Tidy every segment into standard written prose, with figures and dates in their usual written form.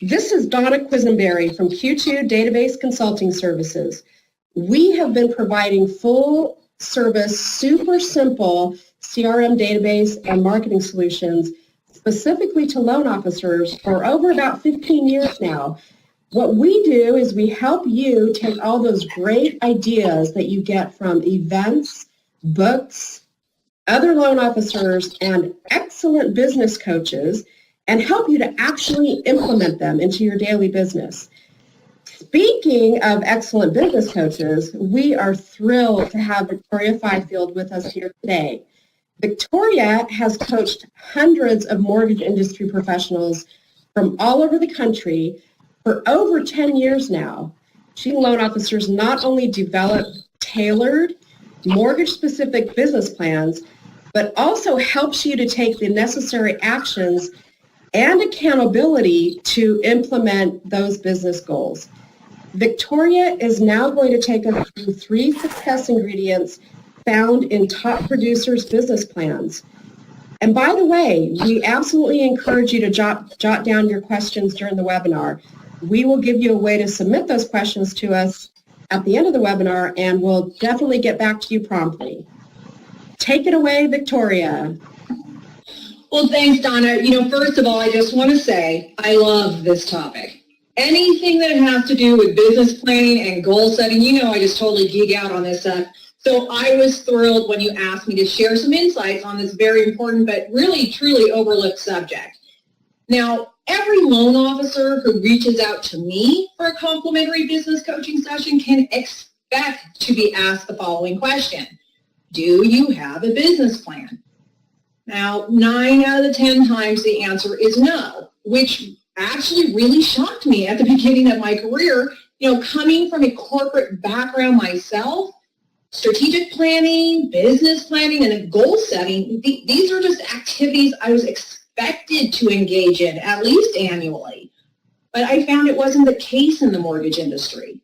This is Donna Quisenberry from Q2 Database Consulting Services. We have been providing full service, super simple CRM database and marketing solutions specifically to loan officers for over about 15 years now. What we do is we help you take all those great ideas that you get from events, books, other loan officers, and excellent business coaches and help you to actually implement them into your daily business. Speaking of excellent business coaches, we are thrilled to have Victoria Fifield with us here today. Victoria has coached hundreds of mortgage industry professionals from all over the country for over 10 years now. She and loan officers not only develop tailored, mortgage-specific business plans, but also helps you to take the necessary actions and accountability to implement those business goals. Victoria is now going to take us through 3 success ingredients found in top producers' business plans. And by the way, we absolutely encourage you to jot down your questions during the webinar. We will give you a way to submit those questions to us at the end of the webinar, and we'll definitely get back to you promptly. Take it away, Victoria. Well, thanks, Donna. First of all, I just want to say I love this topic. Anything that has to do with business planning and goal setting, I just totally geek out on this stuff. So I was thrilled when you asked me to share some insights on this very important but really, truly overlooked subject. Now, every loan officer who reaches out to me for a complimentary business coaching session can expect to be asked the following question. Do you have a business plan? Now, 9 out of the 10 times the answer is no, which actually really shocked me at the beginning of my career. Coming from a corporate background myself, strategic planning, business planning, and goal setting, these are just activities I was expected to engage in, at least annually. But I found it wasn't the case in the mortgage industry.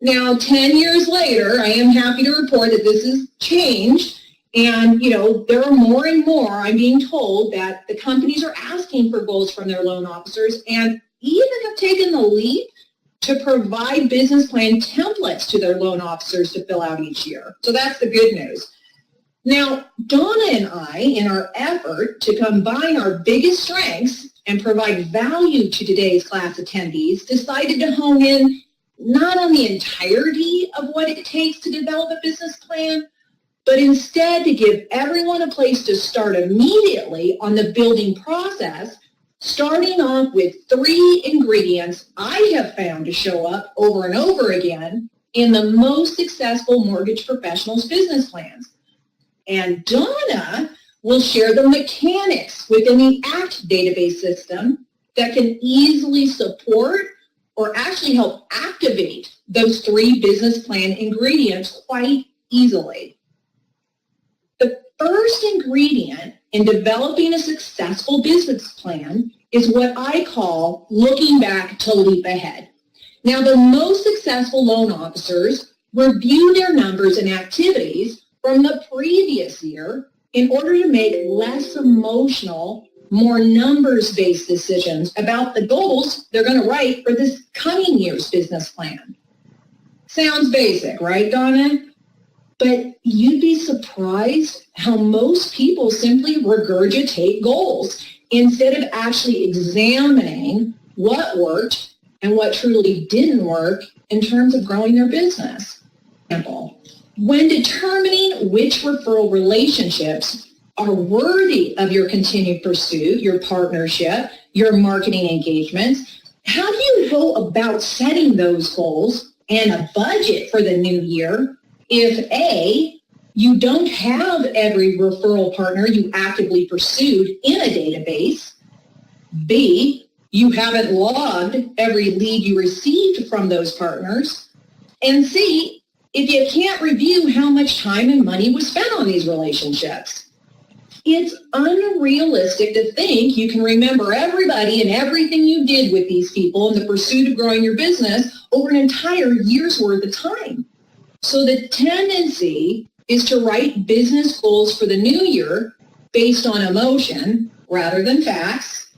Now, 10 years later, I am happy to report that this has changed. And, there are more and more, I'm being told, that the companies are asking for goals from their loan officers and even have taken the leap to provide business plan templates to their loan officers to fill out each year. So that's the good news. Now, Donna and I, in our effort to combine our biggest strengths and provide value to today's class attendees, decided to hone in not on the entirety of what it takes to develop a business plan, but instead to give everyone a place to start immediately on the building process, starting off with 3 ingredients I have found to show up over and over again in the most successful mortgage professionals' business plans. And Donna will share the mechanics within the ACT database system that can easily support or actually help activate those 3 business plan ingredients quite easily. The first ingredient in developing a successful business plan is what I call looking back to leap ahead. Now, the most successful loan officers review their numbers and activities from the previous year in order to make less emotional, more numbers-based decisions about the goals they're going to write for this coming year's business plan. Sounds basic, right, Donna? But you'd be surprised how most people simply regurgitate goals instead of actually examining what worked and what truly didn't work in terms of growing their business. Example, when determining which referral relationships are worthy of your continued pursuit, your partnership, your marketing engagements, how do you go about setting those goals and a budget for the new year if A, you don't have every referral partner you actively pursued in a database, B, you haven't logged every lead you received from those partners, and C, if you can't review how much time and money was spent on these relationships? It's unrealistic to think you can remember everybody and everything you did with these people in the pursuit of growing your business over an entire year's worth of time. So the tendency is to write business goals for the new year based on emotion rather than facts,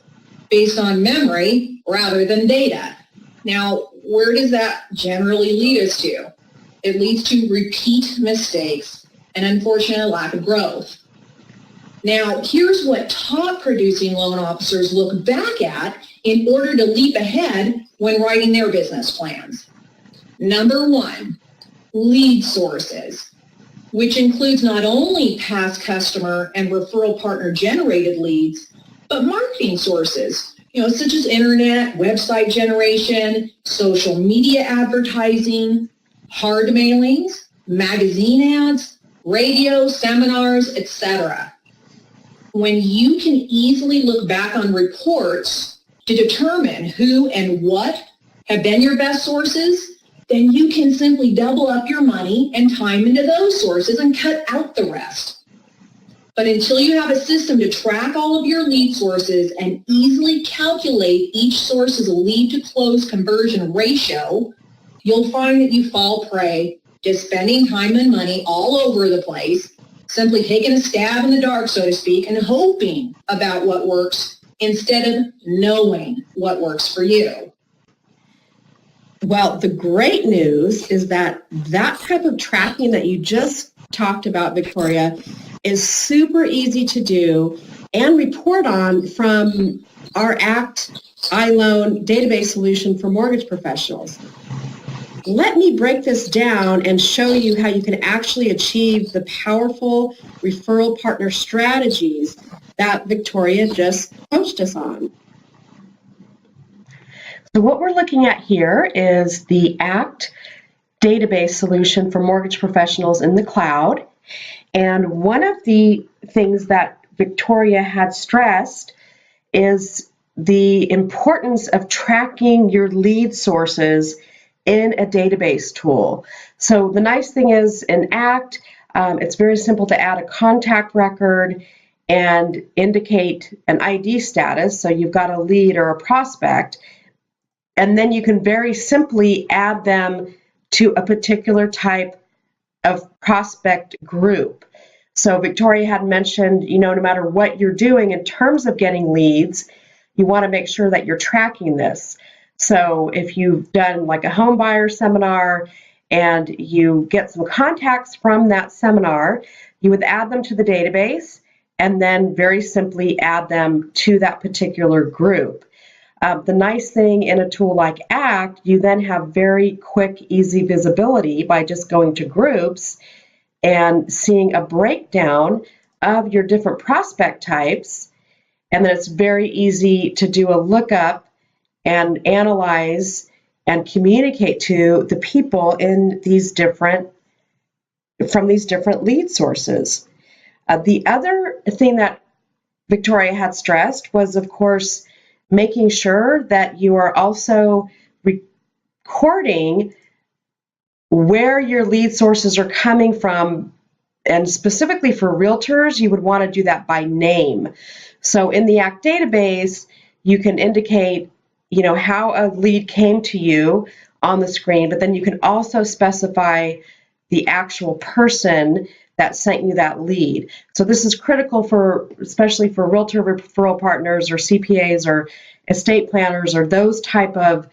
based on memory rather than data. Now, where does that generally lead us to? It leads to repeat mistakes and unfortunate lack of growth. Now, here's what top producing loan officers look back at in order to leap ahead when writing their business plans. Number one, lead sources, which includes not only past customer and referral partner generated leads, but marketing sources, such as internet, website generation, social media advertising, hard mailings, magazine ads, radio, seminars, etc. When you can easily look back on reports to determine who and what have been your best sources, then you can simply double up your money and time into those sources and cut out the rest. But until you have a system to track all of your lead sources and easily calculate each source's lead to close conversion ratio, you'll find that you fall prey to spending time and money all over the place, simply taking a stab in the dark, so to speak, and hoping about what works instead of knowing what works for you. Well, the great news is that type of tracking that you just talked about, Victoria, is super easy to do and report on from our ACT iLoan database solution for mortgage professionals. Let me break this down and show you how you can actually achieve the powerful referral partner strategies that Victoria just coached us on. So what we're looking at here is the ACT database solution for mortgage professionals in the cloud. And one of the things that Victoria had stressed is the importance of tracking your lead sources in a database tool. So the nice thing is in ACT, it's very simple to add a contact record and indicate an ID status. So you've got a lead or a prospect, and then you can very simply add them to a particular type of prospect group. So Victoria had mentioned, no matter what you're doing in terms of getting leads, you want to make sure that you're tracking this. So if you've done like a home buyer seminar and you get some contacts from that seminar, you would add them to the database and then very simply add them to that particular group. The nice thing in a tool like ACT, you then have very quick, easy visibility by just going to groups and seeing a breakdown of your different prospect types. And then it's very easy to do a lookup and analyze and communicate to the people in from these different lead sources. The other thing that Victoria had stressed was, of course, making sure that you are also recording where your lead sources are coming from. And specifically for realtors, you would want to do that by name. So in the ACT database, you can indicate, how a lead came to you on the screen, but then you can also specify the actual person that sent you that lead. So this is critical especially for realtor referral partners or CPAs or estate planners or those type of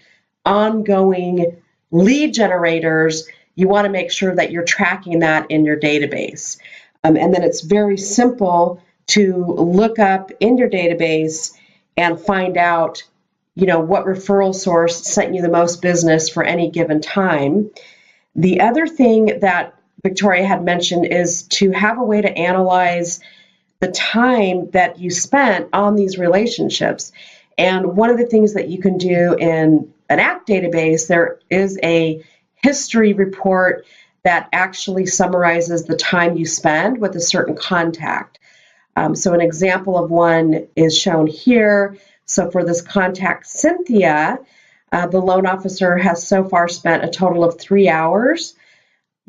ongoing lead generators. You want to make sure that you're tracking that in your database. And then it's very simple to look up in your database and find out, what referral source sent you the most business for any given time. The other thing that Victoria had mentioned is to have a way to analyze the time that you spent on these relationships. And one of the things that you can do in an ACT database, there is a history report that actually summarizes the time you spend with a certain contact. So an example of one is shown here. So for this contact, Cynthia, the loan officer has so far spent a total of 3 hours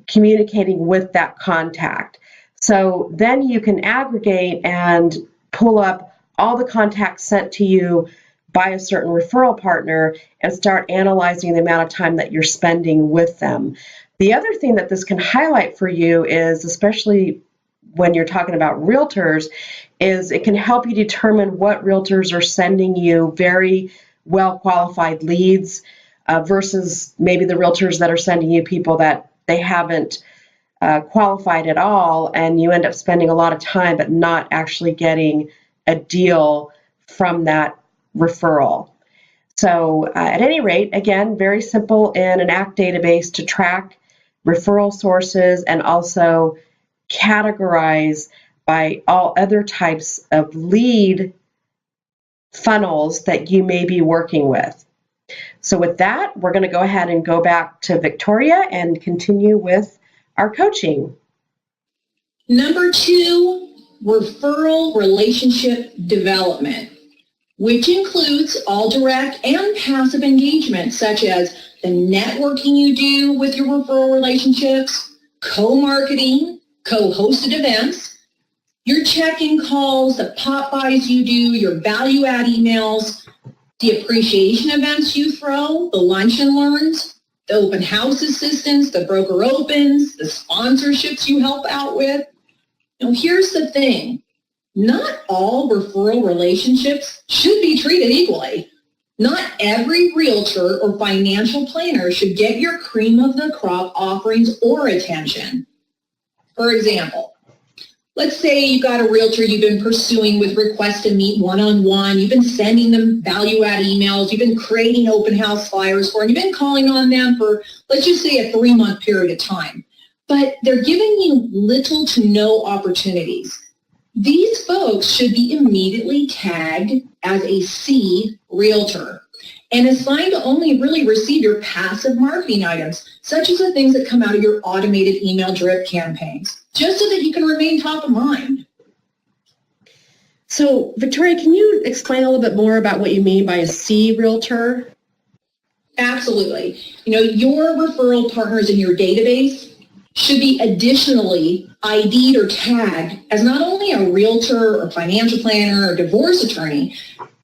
communicating with that contact. So then you can aggregate and pull up all the contacts sent to you by a certain referral partner and start analyzing the amount of time that you're spending with them. The other thing that this can highlight for you is, especially when you're talking about realtors, is it can help you determine what realtors are sending you very well qualified leads versus maybe the realtors that are sending you people that they haven't qualified at all, and you end up spending a lot of time but not actually getting a deal from that referral. So at any rate, again, very simple in an ACT database to track referral sources and also categorize by all other types of lead funnels that you may be working with. So with that, we're going to go ahead and go back to Victoria and continue with our coaching. Number 2, referral relationship development, which includes all direct and passive engagement, such as the networking you do with your referral relationships, co-marketing, co-hosted events, your check-in calls, the pop-bys you do, your value-add emails, the appreciation events you throw, the lunch and learns, the open house assistance, the broker opens, the sponsorships you help out with. Now, here's the thing. Not all referral relationships should be treated equally. Not every realtor or financial planner should get your cream of the crop offerings or attention. For example, let's say you've got a realtor you've been pursuing with requests to meet one-on-one. You've been sending them value-add emails. You've been creating open house flyers for them. You've been calling on them for, let's just say, a 3-month period of time. But they're giving you little to no opportunities. These folks should be immediately tagged as a C realtor and assigned to only really receive your passive marketing items, such as the things that come out of your automated email drip campaigns, just so that you can remain top of mind. So, Victoria, can you explain a little bit more about what you mean by a C realtor? Absolutely. Your referral partners in your database should be additionally ID'd or tagged as not only a realtor or financial planner or divorce attorney,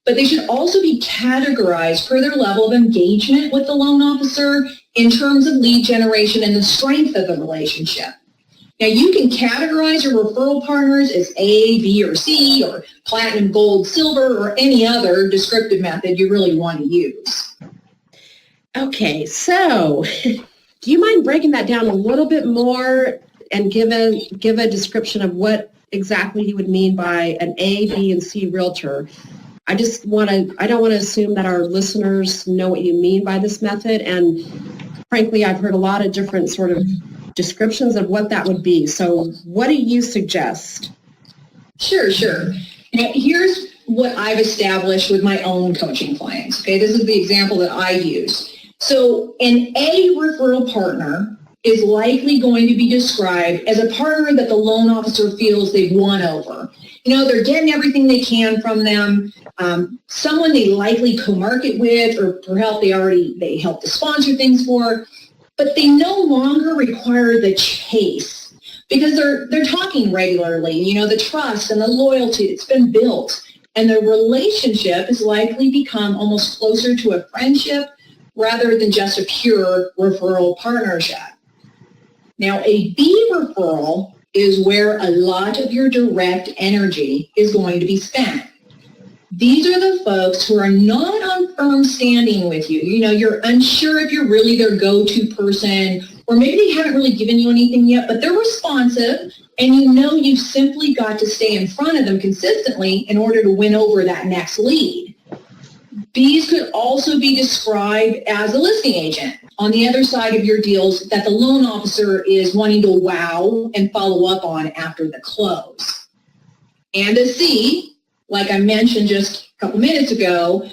but they should also be categorized per their level of engagement with the loan officer in terms of lead generation and the strength of the relationship. Now, you can categorize your referral partners as A, B, or C, or platinum, gold, silver, or any other descriptive method you really want to use. Okay, so do you mind breaking that down a little bit more and give a description of what exactly you would mean by an A, B, and C realtor? I don't want to assume that our listeners know what you mean by this method, and frankly, I've heard a lot of different sort of descriptions of what that would be. So what do you suggest? Sure. Now, here's what I've established with my own coaching clients. Okay, this is the example that I use. So an A referral partner is likely going to be described as a partner that the loan officer feels they've won over. They're getting everything they can from them, someone they likely co-market with, or perhaps they help to sponsor things for, but they no longer require the chase because they're talking regularly. The trust and the loyalty that's been built, and the relationship has likely become almost closer to a friendship rather than just a pure referral partnership. Now, a B referral is where a lot of your direct energy is going to be spent. These are the folks who are not on firm standing with you. You're unsure if you're really their go-to person, or maybe they haven't really given you anything yet, but they're responsive, and you've simply got to stay in front of them consistently in order to win over that next lead. Bs could also be described as a listing agent on the other side of your deals that the loan officer is wanting to wow and follow up on after the close. And a C, like I mentioned just a couple minutes ago,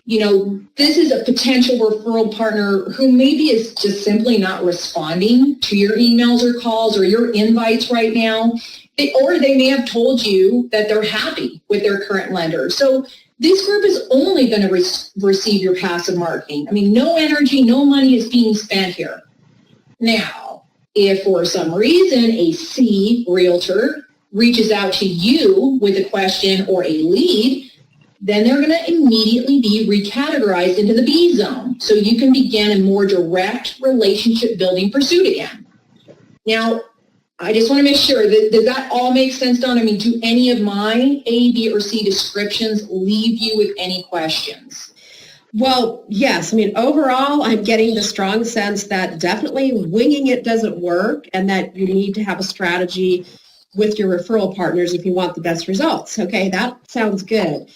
this is a potential referral partner who maybe is just simply not responding to your emails or calls or your invites right now, or they may have told you that they're happy with their current lender. So this group is only going to receive your passive marketing. No energy, no money is being spent here. Now, if for some reason a C realtor reaches out to you with a question or a lead, then they're going to immediately be recategorized into the B zone, so you can begin a more direct relationship building pursuit again. Now, I just want to make sure that, does that all make sense, Don? I mean, do any of my A, B, or C descriptions leave you with any questions? Well, yes. I mean, overall, I'm getting the strong sense that definitely winging it doesn't work and that you need to have a strategy with your referral partners if you want the best results. Okay, that sounds good.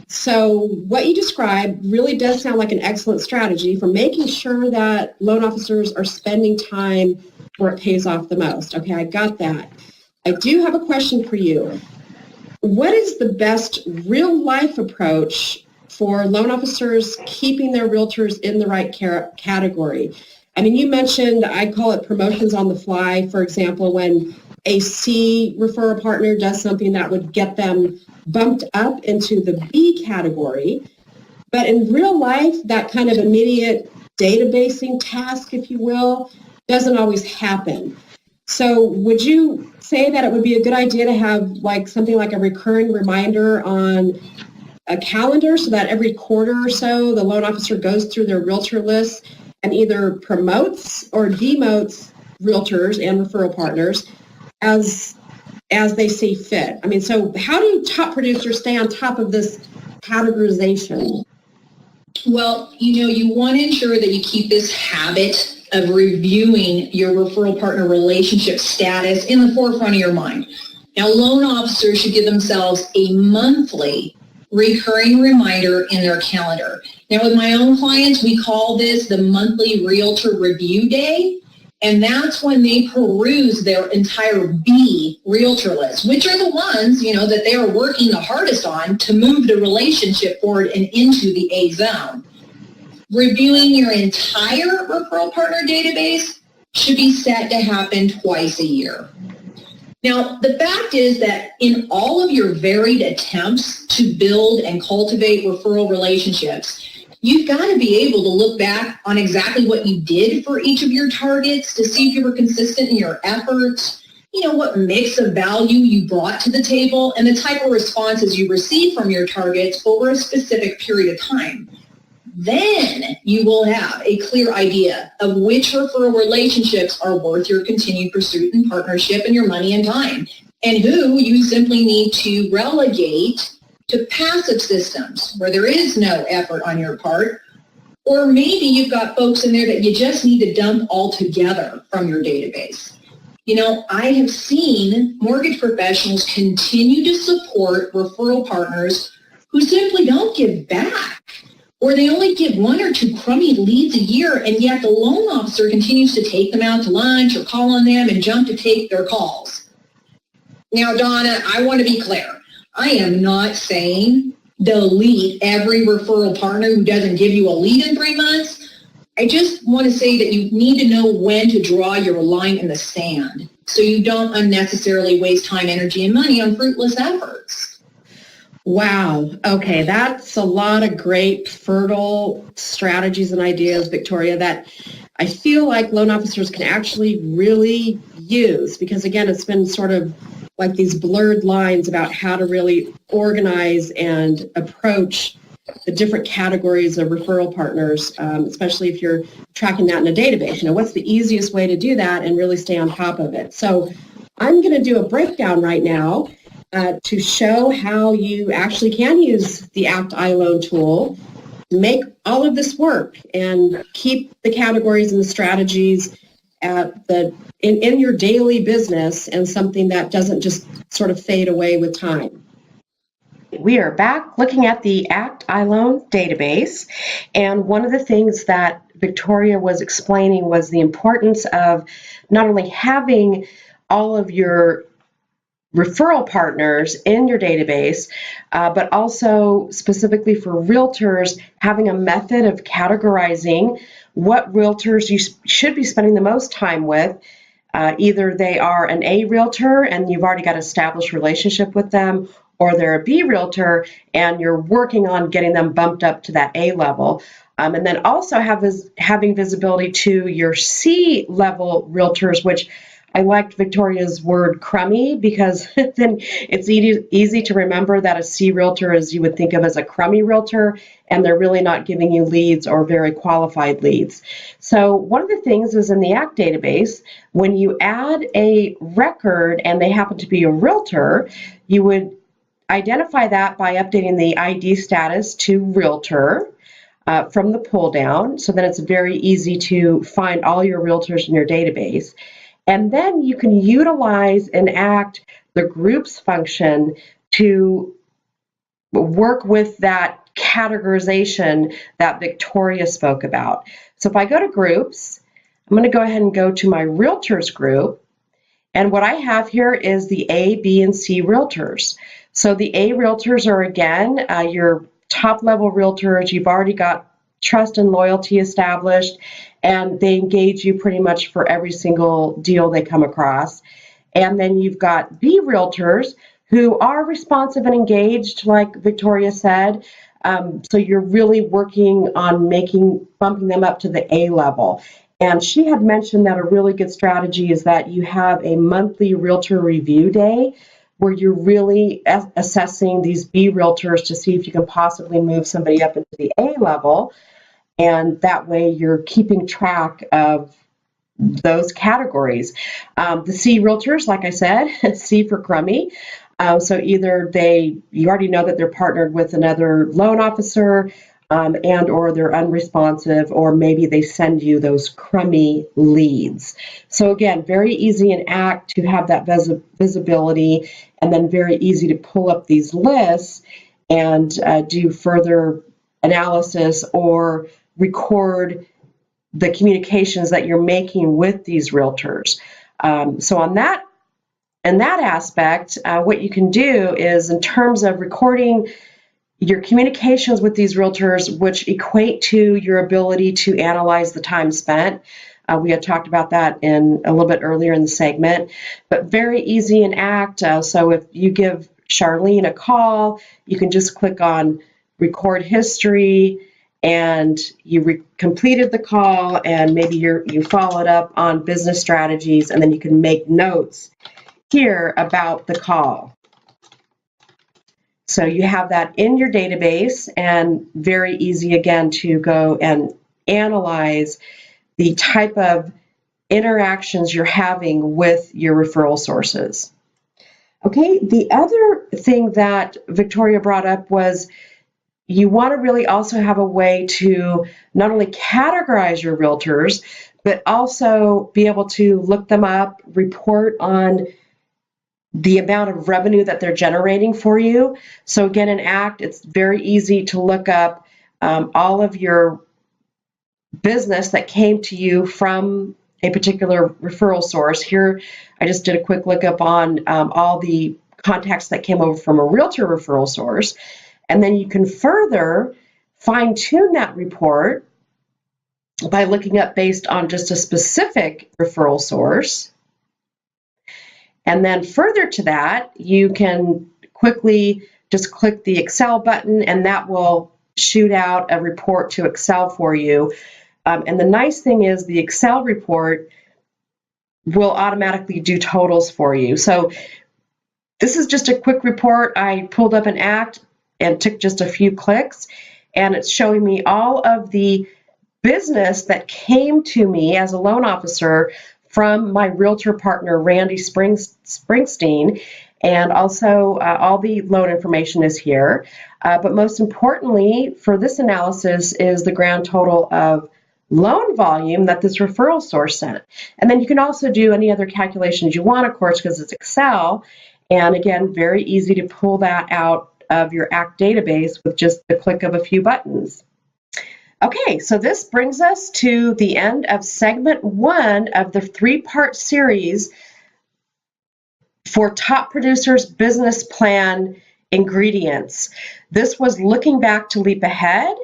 So what you described really does sound like an excellent strategy for making sure that loan officers are spending time where it pays off the most. Okay, I got that. I do have a question for you. What is the best real-life approach for loan officers keeping their realtors in the right category? I mean, you mentioned, I call it promotions on the fly, for example, when a C referral partner does something that would get them bumped up into the B category. But in real life, that kind of immediate databasing task, if you will, doesn't always happen. So would you say that it would be a good idea to have like something like a recurring reminder on a calendar so that every quarter or so the loan officer goes through their realtor list and either promotes or demotes realtors and referral partners as they see fit? I mean, so how do top producers stay on top of this categorization? Well, you want to ensure that you keep this habit of reviewing your referral partner relationship status in the forefront of your mind. Now, loan officers should give themselves a monthly recurring reminder in their calendar. Now, with my own clients, we call this the monthly realtor review day. And that's when they peruse their entire B realtor list, which are the ones, that they are working the hardest on to move the relationship forward and into the A zone. Reviewing your entire referral partner database should be set to happen twice a year. Now, the fact is that in all of your varied attempts to build and cultivate referral relationships, you've got to be able to look back on exactly what you did for each of your targets to see if you were consistent in your efforts, what mix of value you brought to the table, and the type of responses you received from your targets over a specific period of time. Then you will have a clear idea of which referral relationships are worth your continued pursuit and partnership and your money and time, and who you simply need to relegate to passive systems where there is no effort on your part, or maybe you've got folks in there that you just need to dump altogether from your database. I have seen mortgage professionals continue to support referral partners who simply don't give back, or they only give 1 or 2 crummy leads a year, and yet the loan officer continues to take them out to lunch or call on them and jump to take their calls. Now, Donna, I want to be clear. I am not saying delete every referral partner who doesn't give you a lead in 3 months. I just want to say that you need to know when to draw your line in the sand so you don't unnecessarily waste time, energy, and money on fruitless efforts. Wow. Okay, that's a lot of great, fertile strategies and ideas, Victoria, that I feel like loan officers can actually really use because, again, it's been sort of like these blurred lines about how to really organize and approach the different categories of referral partners, especially if you're tracking that in a database. What's the easiest way to do that and really stay on top of it? So I'm going to do a breakdown right now to show how you actually can use the ACT iLoan tool, make all of this work, and keep the categories and the strategies in your daily business and something that doesn't just sort of fade away with time. We are back looking at the ACT iLoan database, and one of the things that Victoria was explaining was the importance of not only having all of your referral partners in your database, but also specifically for realtors, having a method of categorizing what realtors you should be spending the most time with. Either they are an A realtor and you've already got an established relationship with them, or they're a B realtor and you're working on getting them bumped up to that A level. And then also having visibility to your C level realtors, which I liked Victoria's word crummy because then it's easy to remember that a C realtor is you would think of as a crummy realtor, and they're really not giving you leads or very qualified leads. So one of the things is in the ACT database, when you add a record and they happen to be a realtor, you would identify that by updating the ID status to realtor from the pull down. So then it's very easy to find all your realtors in your database. And then you can utilize and act the groups function to work with that categorization that Victoria spoke about. So if I go to groups, I'm going to go ahead and go to my realtors group. And what I have here is the A, B, and C realtors. So the A realtors are, again, your top level realtors. You've already got trust and loyalty established, and they engage you pretty much for every single deal they come across. And then you've got B realtors who are responsive and engaged, like Victoria said. So you're really working on bumping them up to the A level. And she had mentioned that a really good strategy is that you have a monthly realtor review day where you're really assessing these B realtors to see if you can possibly move somebody up into the A level. And that way you're keeping track of those categories. The C realtors, like I said, C for crummy. So either you already know that they're partnered with another loan officer, and or they're unresponsive, or maybe they send you those crummy leads. So again, very easy in ACT to have that visibility, and then very easy to pull up these lists and do further analysis or record the communications that you're making with these realtors. So in that aspect, what you can do is, in terms of recording your communications with these realtors, which equate to your ability to analyze the time spent. We had talked about that in a little bit earlier in the segment, but very easy in ACT. So if you give Charlene a call, you can just click on record history, and you completed the call, and maybe you followed up on business strategies, and then you can make notes here about the call. So you have that in your database, and very easy again to go and analyze the type of interactions you're having with your referral sources. Okay, the other thing that Victoria brought up was you want to really also have a way to not only categorize your realtors, but also be able to look them up, report on the amount of revenue that they're generating for you. So again, in ACT, it's very easy to look up all of your business that came to you from a particular referral source. Here, I just did a quick lookup on all the contacts that came over from a realtor referral source. And then you can further fine-tune that report by looking up based on just a specific referral source. And then further to that, you can quickly just click the Excel button, and that will shoot out a report to Excel for you. And the nice thing is the Excel report will automatically do totals for you. So this is just a quick report. I pulled up an ACT and took just a few clicks, and it's showing me all of the business that came to me as a loan officer from my realtor partner, Randy Springsteen, and also all the loan information is here. But most importantly for this analysis is the grand total of loan volume that this referral source sent. And then you can also do any other calculations you want, of course, because it's Excel. And again, very easy to pull that out of your ACT database with just the click of a few buttons. Okay, so this brings us to the end of segment 1 of the 3-part series for Top Producers Business Plan Ingredients. This was looking back to leap ahead.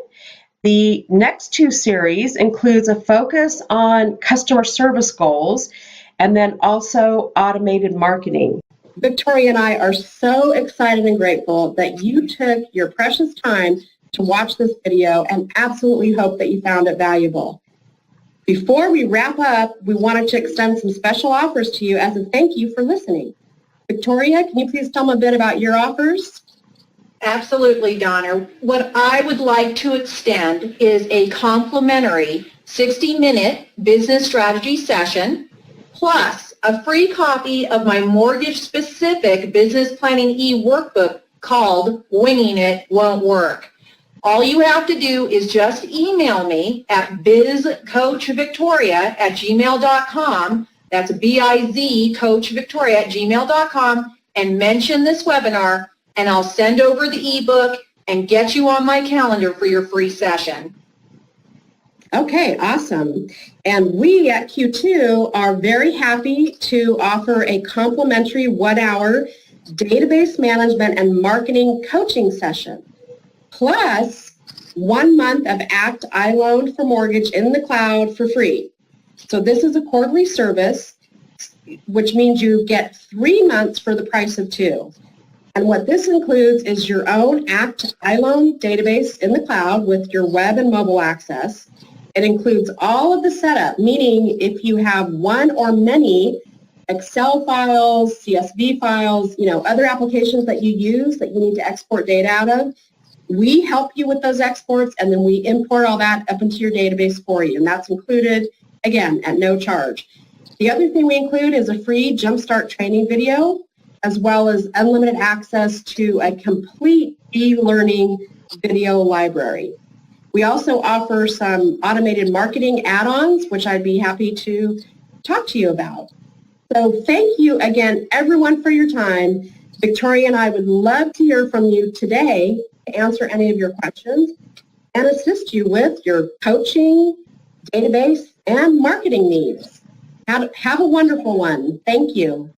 The next 2 series includes a focus on customer service goals and then also automated marketing. Victoria and I are so excited and grateful that you took your precious time to watch this video, and absolutely hope that you found it valuable. Before we wrap up, we wanted to extend some special offers to you as a thank you for listening. Victoria, can you please tell them a bit about your offers? Absolutely, Donna. What I would like to extend is a complimentary 60-minute business strategy session, plus a free copy of my mortgage-specific business planning e-workbook called Winging It Won't Work. All you have to do is just email me at bizcoachvictoria@gmail.com. That's bizcoachvictoria@gmail.com, and mention this webinar, and I'll send over the ebook and get you on my calendar for your free session. Okay, awesome. And we at Q2 are very happy to offer a complimentary 1-hour database management and marketing coaching session, plus 1 month of ACT iLoan for mortgage in the cloud for free. So this is a quarterly service, which means you get 3 months for the price of 2. And what this includes is your own ACT iLoan database in the cloud with your web and mobile access. It includes all of the setup, meaning if you have one or many Excel files, CSV files, other applications that you use that you need to export data out of, we help you with those exports, and then we import all that up into your database for you. And that's included, again, at no charge. The other thing we include is a free Jumpstart training video, as well as unlimited access to a complete e-learning video library. We also offer some automated marketing add-ons, which I'd be happy to talk to you about. So thank you again, everyone, for your time. Victoria and I would love to hear from you today to answer any of your questions and assist you with your coaching, database, and marketing needs. Have a wonderful one. Thank you.